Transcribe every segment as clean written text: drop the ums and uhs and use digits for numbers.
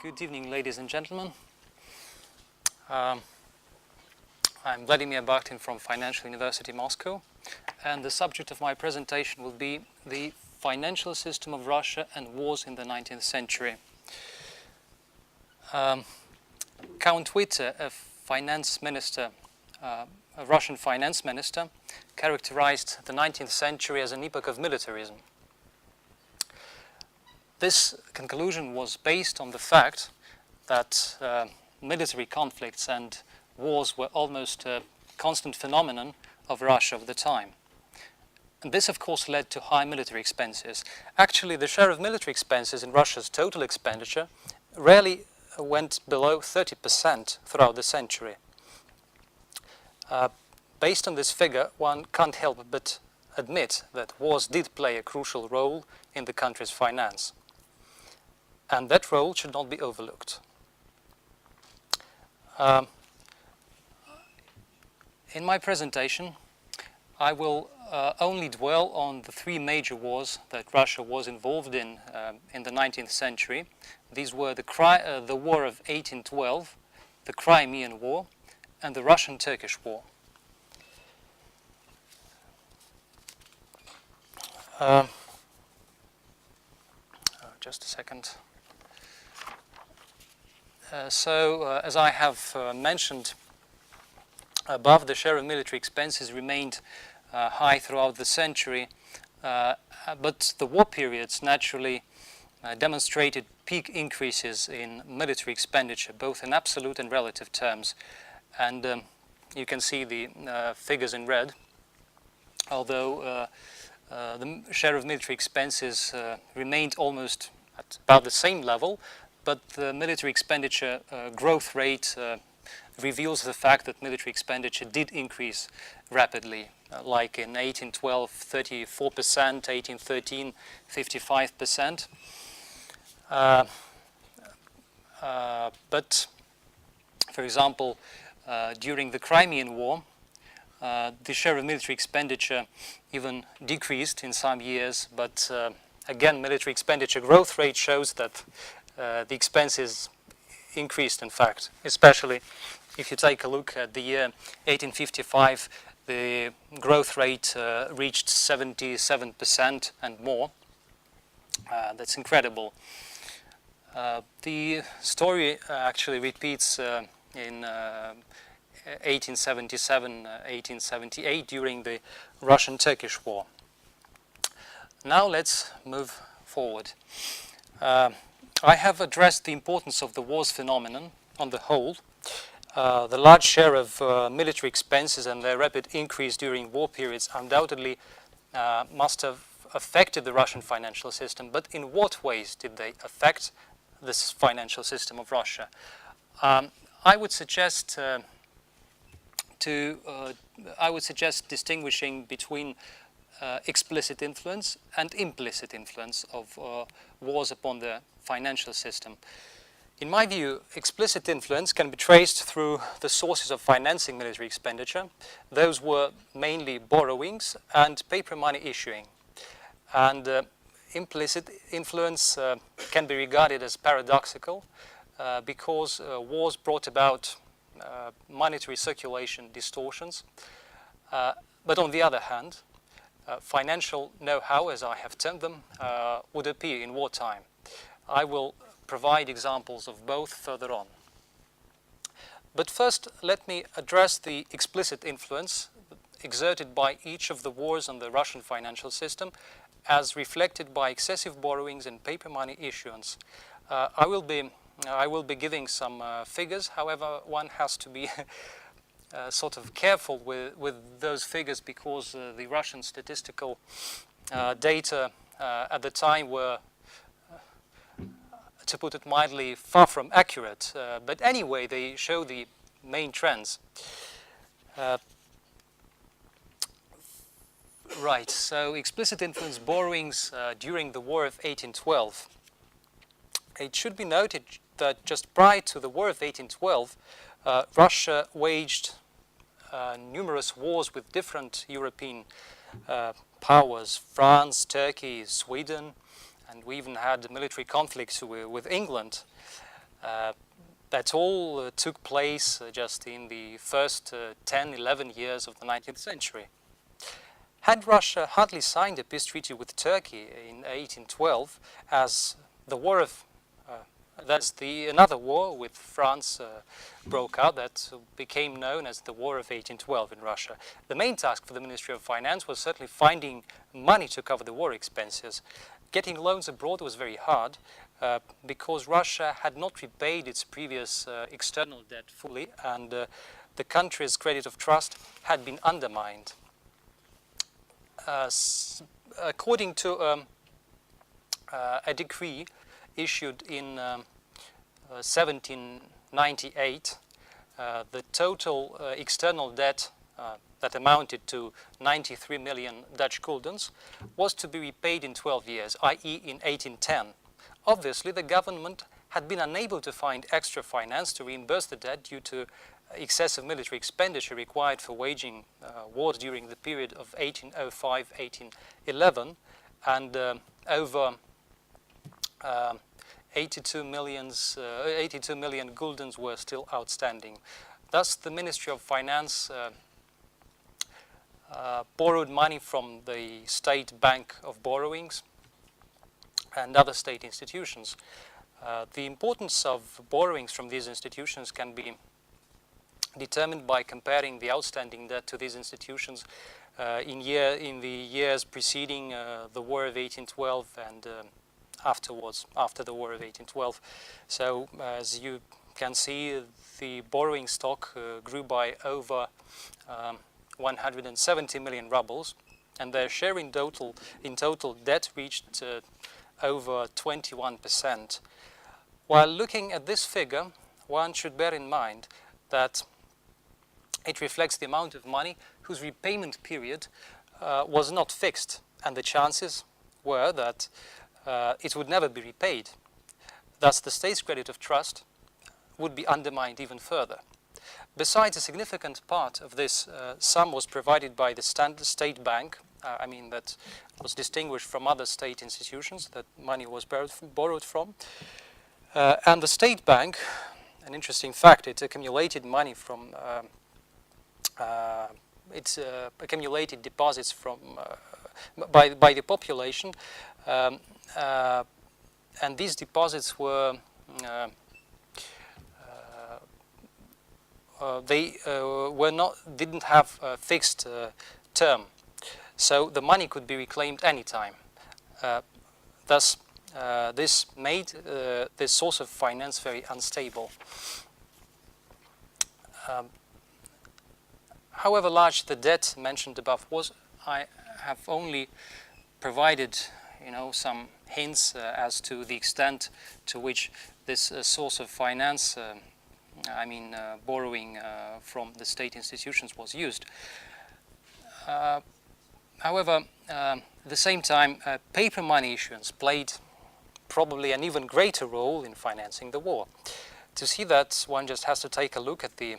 Good evening, ladies and gentlemen. I'm Vladimir Bakhtin from Financial University Moscow, and the subject of my presentation will be the financial system of Russia and wars in the 19th century. Count Witte, a Russian finance minister, characterized the 19th century as an epoch of militarism. This conclusion was based on the fact that military conflicts and wars were almost a constant phenomenon of Russia of the time. And this, of course, led to high military expenses. Actually, the share of military expenses in Russia's total expenditure rarely went below 30% throughout the century. Based on this figure, one can't help but admit that wars did play a crucial role in the country's finance. And that role should not be overlooked. In my presentation, I will only dwell on the three major wars that Russia was involved in the 19th century. These were the War of 1812, the Crimean War, and the Russian-Turkish War. Just a second. As I have mentioned above, the share of military expenses remained high throughout the century, but the war periods naturally demonstrated peak increases in military expenditure, both in absolute and relative terms. And you can see the figures in red, although the share of military expenses remained almost at about the same level, but the military expenditure growth rate reveals the fact that military expenditure did increase rapidly, like in 1812, 34%, 1813, 55%. But, for example, during the Crimean War, the share of military expenditure even decreased in some years, but again, military expenditure growth rate shows that the expenses increased, in fact, especially if you take a look at the year 1855, the growth rate reached 77% and more. That's incredible. The story actually repeats in 1877, 1878 during the Russian-Turkish War. Now let's move forward. I have addressed the importance of the war's phenomenon on the whole. The large share of military expenses and their rapid increase during war periods undoubtedly must have affected the Russian financial system. But in what ways did they affect this financial system of Russia? I would suggest distinguishing between explicit influence and implicit influence of wars upon the financial system. In my view, explicit influence can be traced through the sources of financing military expenditure. Those were mainly borrowings and paper money issuing. And implicit influence can be regarded as paradoxical because wars brought about monetary circulation distortions. But on the other hand, financial know-how, as I have termed them, would appear in wartime. I will provide examples of both further on. But first, let me address the explicit influence exerted by each of the wars on the Russian financial system as reflected by excessive borrowings and paper money issuance. I will be giving some figures. However, one has to be sort of careful with those figures because the Russian statistical data at the time were, to put it mildly, far from accurate. But anyway, they show the main trends. Right, so explicit influence borrowings during the War of 1812. It should be noted that just prior to the War of 1812, Russia waged numerous wars with different European powers, France, Turkey, Sweden, and we even had military conflicts with England. That all took place just in the first 10, 11 years of the 19th century. Had Russia hardly signed a peace treaty with Turkey in 1812, as the war of another war with France broke out that became known as the War of 1812 in Russia. The main task for the Ministry of Finance was certainly finding money to cover the war expenses. Getting loans abroad was very hard because Russia had not repaid its previous external debt fully, and the country's credit of trust had been undermined. According to a decree issued in 1798, the total external debt that amounted to 93 million Dutch guldens was to be repaid in 12 years, i.e. in 1810. Obviously, the government had been unable to find extra finance to reimburse the debt due to excessive military expenditure required for waging war during the period of 1805-1811, and over 82 million guldens were still outstanding. Thus, the Ministry of Finance borrowed money from the State Bank of Borrowings and other state institutions. The importance of borrowings from these institutions can be determined by comparing the outstanding debt to these institutions in the years preceding the War of 1812 and afterwards, after the War of 1812. So, as you can see, the borrowing stock grew by over 170 million rubles, and their share in total debt reached over 21%. While looking at this figure, one should bear in mind that it reflects the amount of money whose repayment period was not fixed, and the chances were that it would never be repaid. Thus, the state's credit of trust would be undermined even further. Besides, a significant part of this sum was provided by the state bank, that was distinguished from other state institutions that money was borrowed from. And the state bank, an interesting fact, it accumulated money from accumulated deposits from by the population, and these deposits were didn't have a fixed term, so the money could be reclaimed anytime. Thus, this made this source of finance very unstable. However large the debt mentioned above was, I have only provided, some hints as to the extent to which this source of finance, borrowing from the state institutions, was used. However, at the same time, paper money issuance played probably an even greater role in financing the war. To see that, one just has to take a look at the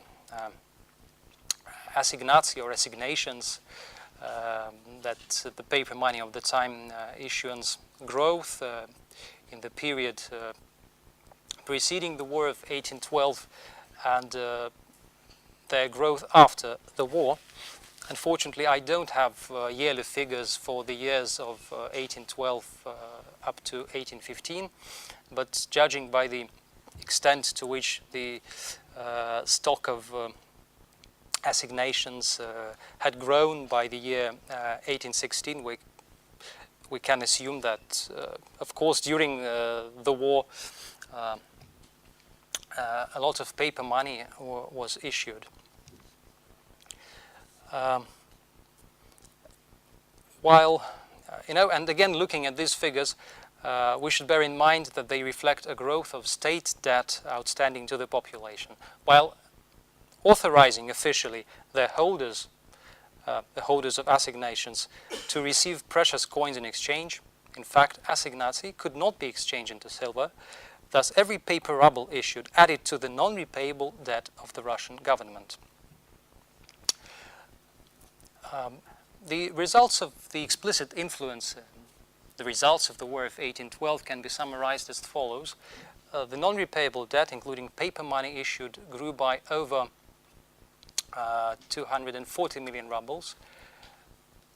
assignats or assignations that the paper money of the time issuance growth in the period preceding the War of 1812 and their growth after the war. Unfortunately, I don't have yearly figures for the years of 1812 up to 1815, but judging by the extent to which the stock of assignations had grown by the year 1816, we can assume that, of course, during the war, a lot of paper money was issued. And again, looking at these figures, we should bear in mind that they reflect a growth of state debt outstanding to the population, while authorizing officially the holders of assignations to receive precious coins in exchange. In fact, assignats could not be exchanged into silver. Thus, every paper ruble issued added to the non-repayable debt of the Russian government. The results of the explicit influence, the results of the War of 1812 can be summarized as follows. the non-repayable debt, including paper money issued, grew by over 240 million rubles.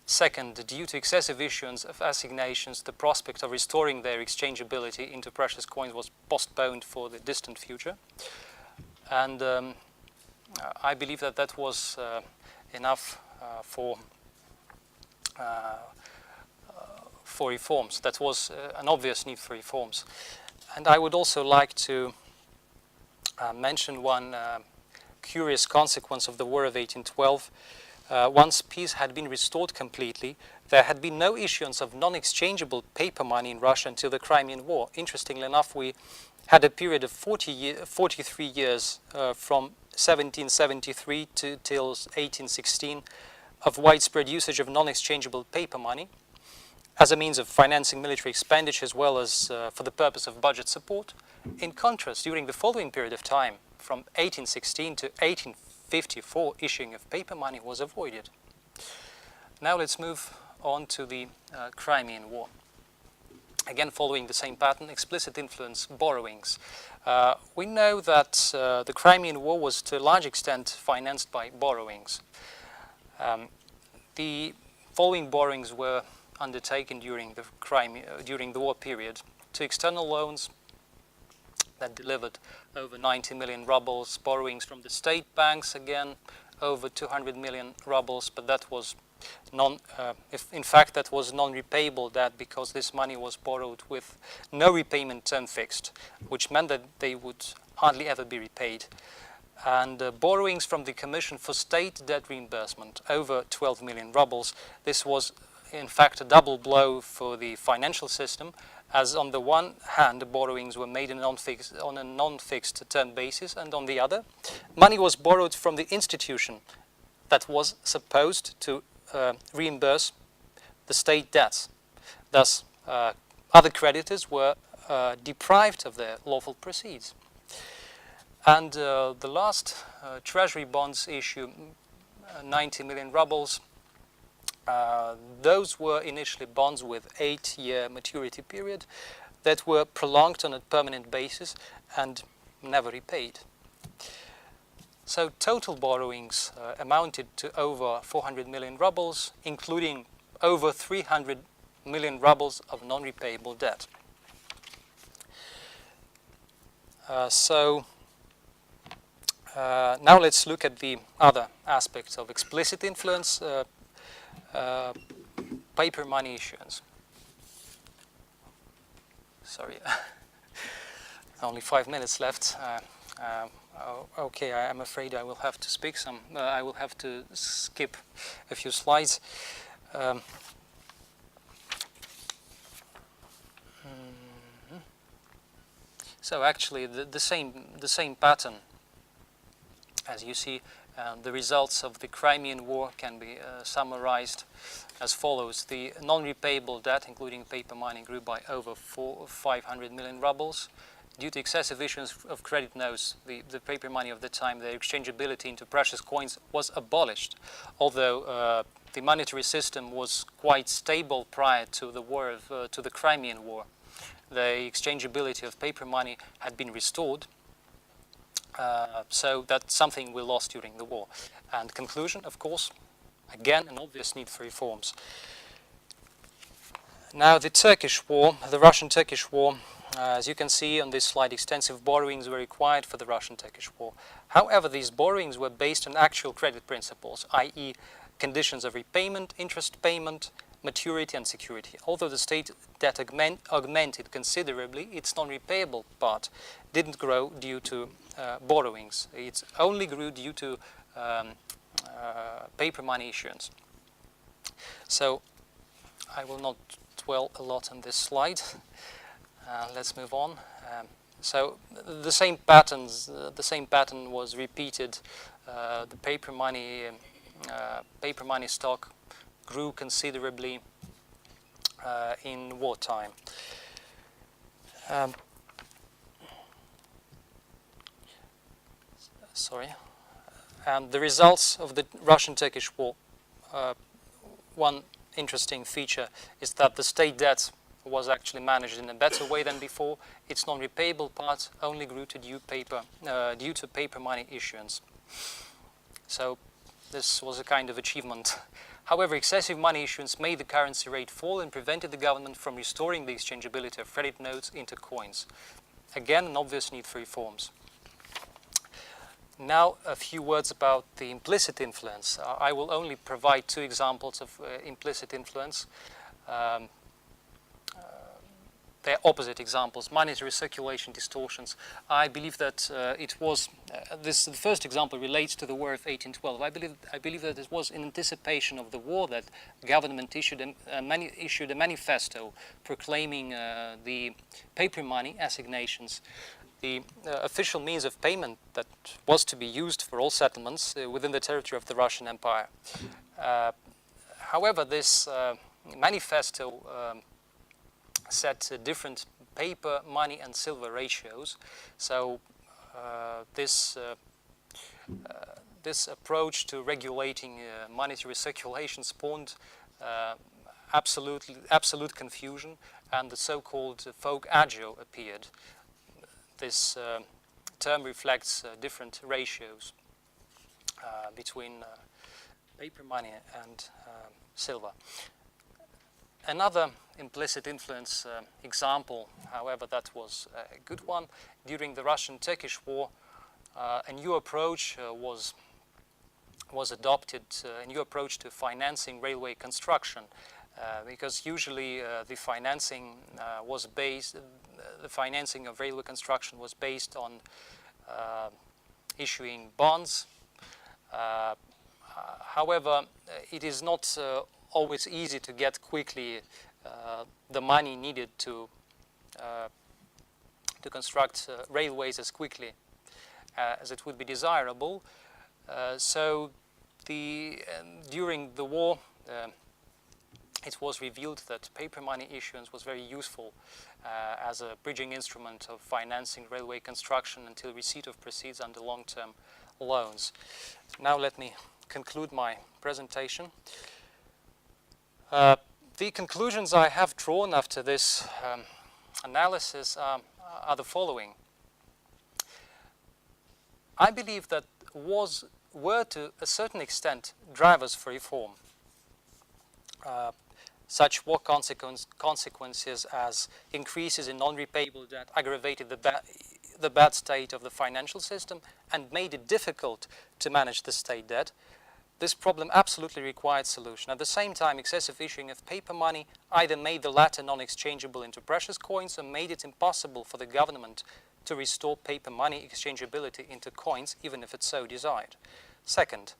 Second, due to excessive issuance of assignations, the prospect of restoring their exchangeability into precious coins was postponed for the distant future. And I believe that that was enough for reforms. That was an obvious need for reforms. And I would also like to mention one curious consequence of the War of 1812. Once peace had been restored completely, there had been no issuance of non-exchangeable paper money in Russia until the Crimean War. Interestingly enough, we had a period of 43 years from 1773 till 1816 of widespread usage of non-exchangeable paper money as a means of financing military expenditure as well as for the purpose of budget support. In contrast, during the following period of time, from 1816 to 1854, issuing of paper money was avoided. Now let's move on to the Crimean War. Again, following the same pattern, explicit influence borrowings. We know that the Crimean War was to a large extent financed by borrowings. The following borrowings were undertaken during the war period: to external loans that delivered over 90 million rubles, borrowings from the state banks, again over 200 million rubles, but that was in fact that was non-repayable debt, because this money was borrowed with no repayment term fixed, which meant that they would hardly ever be repaid. And borrowings from the Commission for State Debt Reimbursement, over 12 million rubles. This was in fact a double blow for the financial system, as on the one hand the borrowings were made on a non-fixed term basis, and on the other, money was borrowed from the institution that was supposed to reimburse the state debts. Thus, other creditors were deprived of their lawful proceeds. And the last treasury bonds issue, 90 million rubles, those were initially bonds with 8-year maturity period that were prolonged on a permanent basis and never repaid. So total borrowings amounted to over 400 million rubles, including over 300 million rubles of non-repayable debt. Now let's look at the other aspects of explicit influence, paper money issuance. Sorry, only 5 minutes left. Okay, I'm afraid I will have to speak some. I will have to skip a few slides. So actually, the same pattern, as you see. The results of the Crimean War can be summarized as follows. The non-repayable debt, including paper money, grew by over 500 million rubles. Due to excessive issuance of credit notes, the paper money of the time, their exchangeability into precious coins was abolished. Although the monetary system was quite stable prior to the war to the Crimean War, the exchangeability of paper money had been restored. So that's something we lost during the war. And conclusion, of course, again, an obvious need for reforms. Now the Turkish War, the Russian-Turkish War, as you can see on this slide, extensive borrowings were required for the Russian-Turkish War. However, these borrowings were based on actual credit principles, i.e. conditions of repayment, interest payment, maturity and security. Although the state debt augmented considerably, its non-repayable part didn't grow due to borrowings. It only grew due to paper money issuance. So I will not dwell a lot on this slide. Let's move on. So the same pattern was repeated. The paper money stock grew considerably in wartime. The results of the Russian-Turkish War, one interesting feature is that the state debt was actually managed in a better way than before. Its non-repayable part only grew to due to paper money issuance. So this was a kind of achievement. However, excessive money issuance made the currency rate fall and prevented the government from restoring the exchangeability of credit notes into coins. Again, an obvious need for reforms. Now, a few words about the implicit influence. I will only provide two examples of implicit influence. They're opposite examples, monetary circulation distortions. I believe that the first example relates to the War of 1812. I believe that it was in anticipation of the war that the government issued a manifesto proclaiming the paper money assignations, the official means of payment that was to be used for all settlements within the territory of the Russian Empire. However, this manifesto set different paper, money, and silver ratios. So this approach to regulating monetary circulation spawned absolute confusion, and the so-called folk agio appeared. This term reflects different ratios between paper money and silver. Another implicit influence example, however, that was a good one. During the Russian-Turkish War, a new approach was adopted, a new approach to financing railway construction, because usually the financing of railway construction was based on issuing bonds. However, it is not always easy to get quickly the money needed to construct railways as quickly as it would be desirable. So during the war, it was revealed that paper money issuance was very useful as a bridging instrument of financing railway construction until receipt of proceeds under long-term loans. Now let me conclude my presentation. The conclusions I have drawn after this analysis are the following. I believe that wars were to a certain extent drivers for reform. Such war consequences as increases in non-repayable debt aggravated the bad state of the financial system and made it difficult to manage the state debt. This problem absolutely required solution. At the same time, excessive issuing of paper money either made the latter non-exchangeable into precious coins or made it impossible for the government to restore paper money exchangeability into coins, even if it so desired. Second,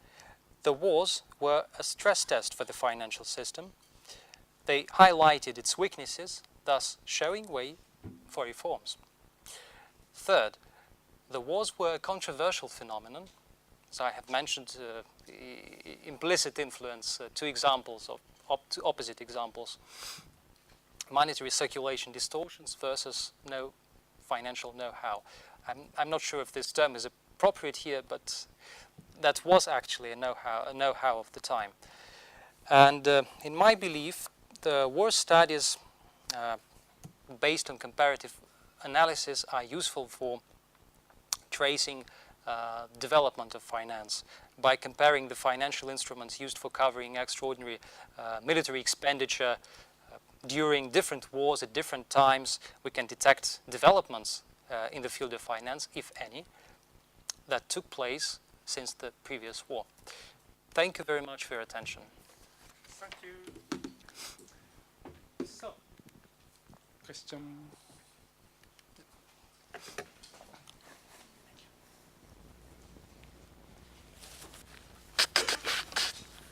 the wars were a stress test for the financial system. They highlighted its weaknesses, thus showing way for reforms. Third, the wars were a controversial phenomenon. So I have mentioned implicit influence, two examples of two opposite examples. Monetary circulation distortions versus no financial know-how. I'm not sure if this term is appropriate here, but that was actually a know-how of the time. And in my belief, the war studies based on comparative analysis are useful for tracing development of finance. By comparing the financial instruments used for covering extraordinary military expenditure during different wars at different times, we can detect developments in the field of finance, if any, that took place since the previous war. Thank you very much for your attention. Thank you. So, question.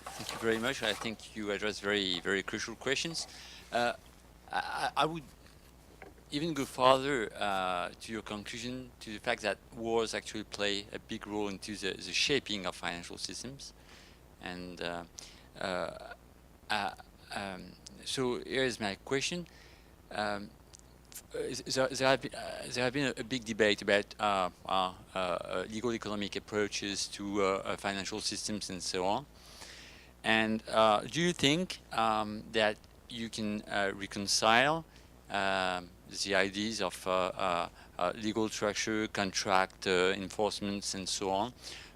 Thank you very much. I think you addressed very, very crucial questions. I would even go farther to your conclusion, to the fact that wars actually play a big role into the shaping of financial systems. And so here's my question. There have been a big debate about legal economic approaches to financial systems and so on. And do you think that you can reconcile the ideas of legal structure, contract enforcements, and so on,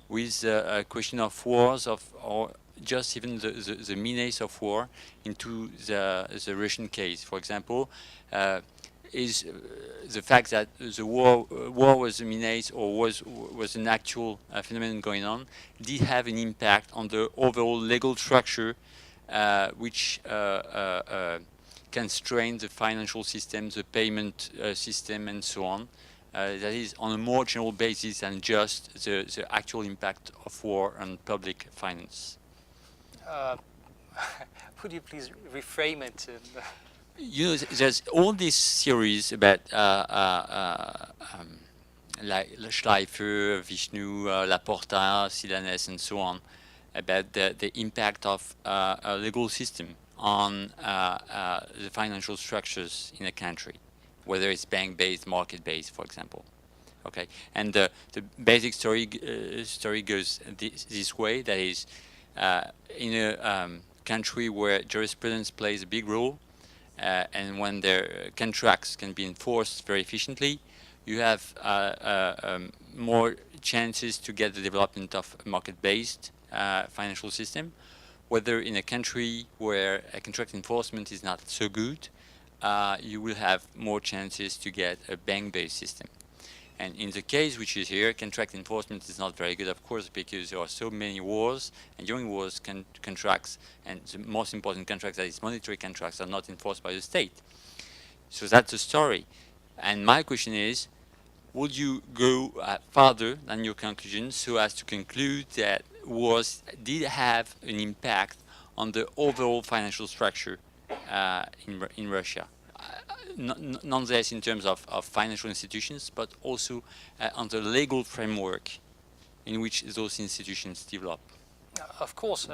with a question of wars or just even the menace of war into the Russian case. For example, is the fact that the war was a menace or was an actual phenomenon going on did have an impact on the overall legal structure, which constrain the financial system, the payment system, and so on. That is on a more general basis than just the actual impact of war on public finance. Would you please reframe it? You know, there's all these theories about like Schleifer, Vishnu, Laporta, Silanes, and so on, about the impact of a legal system on the financial structures in a country, whether it's bank-based, market-based, for example. Okay, and the basic story goes this way. That is, in a country where jurisprudence plays a big role, and when their contracts can be enforced very efficiently, you have more chances to get the development of a market-based financial system. Whether in a country where a contract enforcement is not so good, you will have more chances to get a bank-based system. And in the case which is here, contract enforcement is not very good, of course, because there are so many wars, and during wars, contracts, and the most important contracts, that is monetary contracts, are not enforced by the state. So that's the story. And my question is, would you go farther than your conclusion so as to conclude that wars did have an impact on the overall financial structure in Russia? Nonetheless, in terms of financial institutions, but also on the legal framework in which those institutions develop. Of course,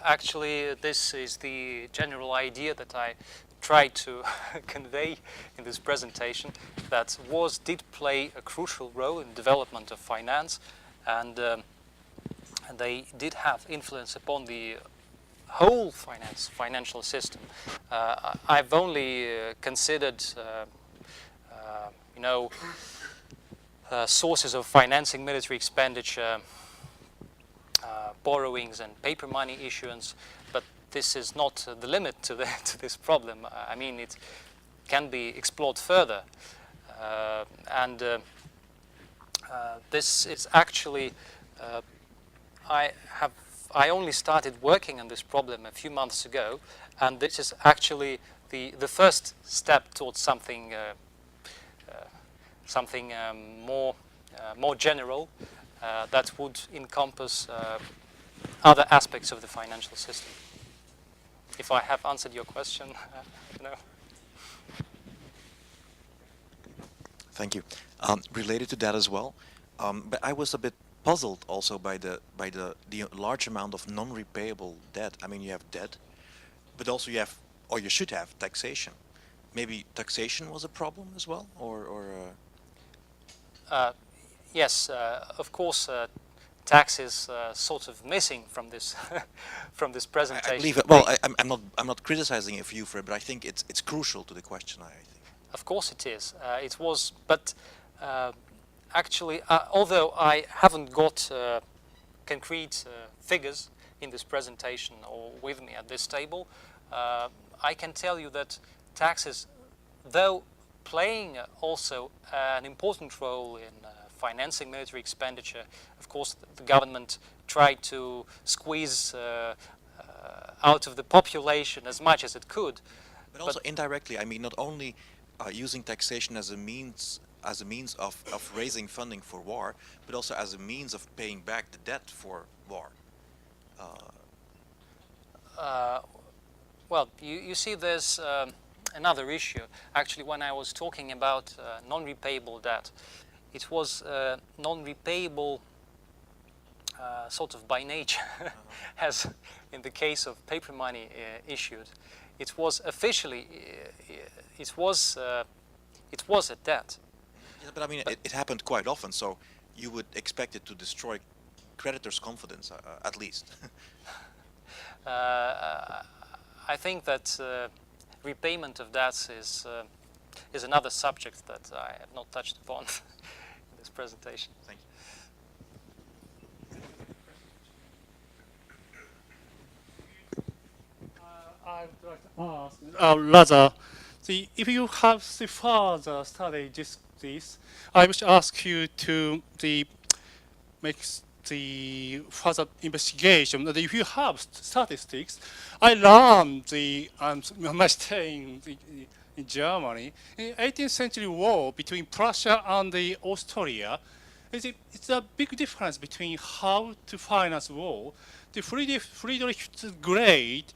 actually, this is the general idea that I tried to convey in this presentation, that wars did play a crucial role in the development of finance, and they did have influence upon the whole financial system. I've only considered, sources of financing military expenditure, borrowings and paper money issuance, but this is not the limit to this problem. I mean, it can be explored further, and this is actually I only started working on this problem a few months ago, and this is actually the first step towards something more general that would encompass other aspects of the financial system. If I have answered your question, no. Thank you. Related to that as well, but I was a bit puzzled also by the large amount of non-repayable debt. I mean, you have debt, but also you have, or you should have, taxation. Maybe taxation was a problem as well, or yes, of course, tax is sort of missing from this from this presentation. I believe. Well, I'm not criticizing you for it, but I think it's crucial to the question. I think. Of course, it is. It was, but. Actually, although I haven't got concrete figures in this presentation or with me at this table, I can tell you that taxes, though playing also an important role in financing military expenditure, of course the government tried to squeeze out of the population as much as it could. But also indirectly, I mean, not only using taxation as a means of raising funding for war, but also as a means of paying back the debt for war. Well, you see, there's another issue. Actually, when I was talking about non-repayable debt, it was non-repayable sort of by nature, as in the case of paper money issued. It was officially, it was a debt. Yeah, but I mean, it happened quite often, so you would expect it to destroy creditors' confidence, at least. I think that repayment of debts is is another subject that I have not touched upon in this presentation. Thank you. I would like to ask, rather, if you have the further study this, I wish to ask you to make the further investigation. That if you have statistics, I learned my staying in Germany in 18th century war between Prussia and Austria. It's a big difference between how to finance war. The Friedrich the Great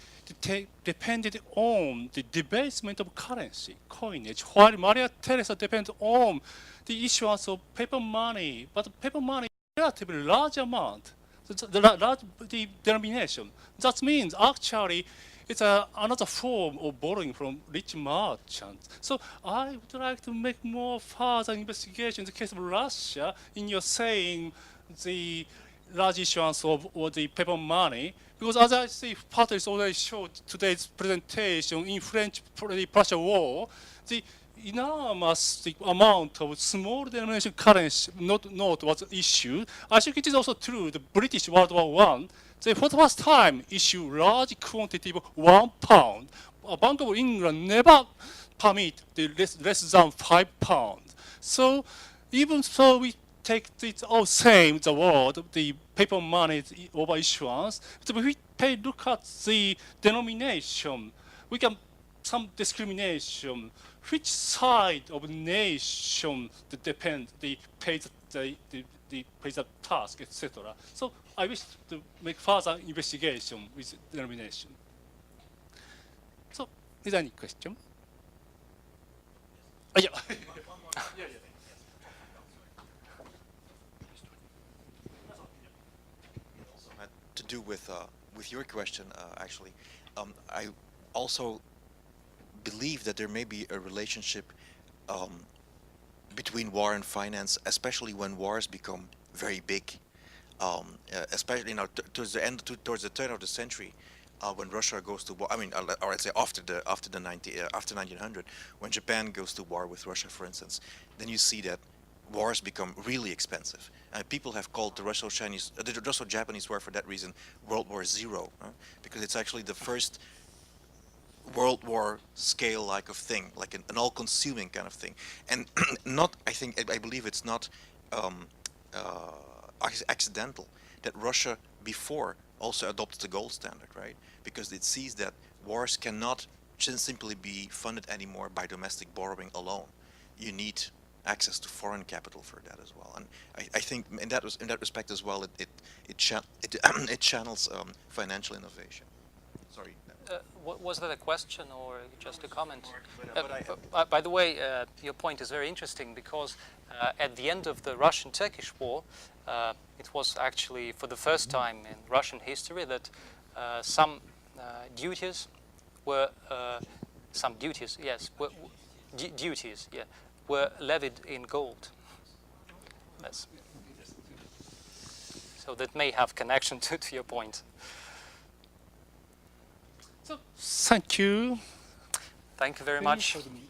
depended on the debasement of currency, coinage, while Maria Theresa depended on the issuance of paper money. But paper money is a relatively large amount, the denomination. That means actually it's another form of borrowing from rich merchants. So I would like to make more further investigation in the case of Russia in your saying the large issuance of the paper money, because as I see, Patrice already showed today's presentation in French-Prussia war, the enormous amount of small denomination currency note was issued. I think it is also true the British World War I, they for the first time issued large quantity of £1. Bank of England never permit the less than £5. So even so we take it all same the world, the paper money over issuance. So if we look at the denomination, we can some discrimination. Which side of nation depends the pays the task, etc. So I wish to make further investigation with denomination. So is there any question? Yeah. Yeah. Also had to do with your question, actually. I also believe that there may be a relationship between war and finance, especially when wars become very big. Especially towards the turn of the century, when Russia goes to war. I mean, or I'd say after 1900, when Japan goes to war with Russia, for instance, then you see that wars become really expensive. People have called the Russo-Japanese War for that reason World War Zero, because it's actually the first World War scale like of thing, like an all-consuming kind of thing, and I believe it's not accidental that Russia before also adopted the gold standard, right? Because it sees that wars cannot simply be funded anymore by domestic borrowing alone. You need access to foreign capital for that as well, and I think in that respect as well, it channels financial innovation. Sorry. Was that a question or just a comment? But By the way, your point is very interesting because at the end of the Russian-Turkish War, it was actually for the first time in Russian history that some duties were were levied in gold. Yes. So that may have connection to your point. So thank you. Thank you very much. For the meeting.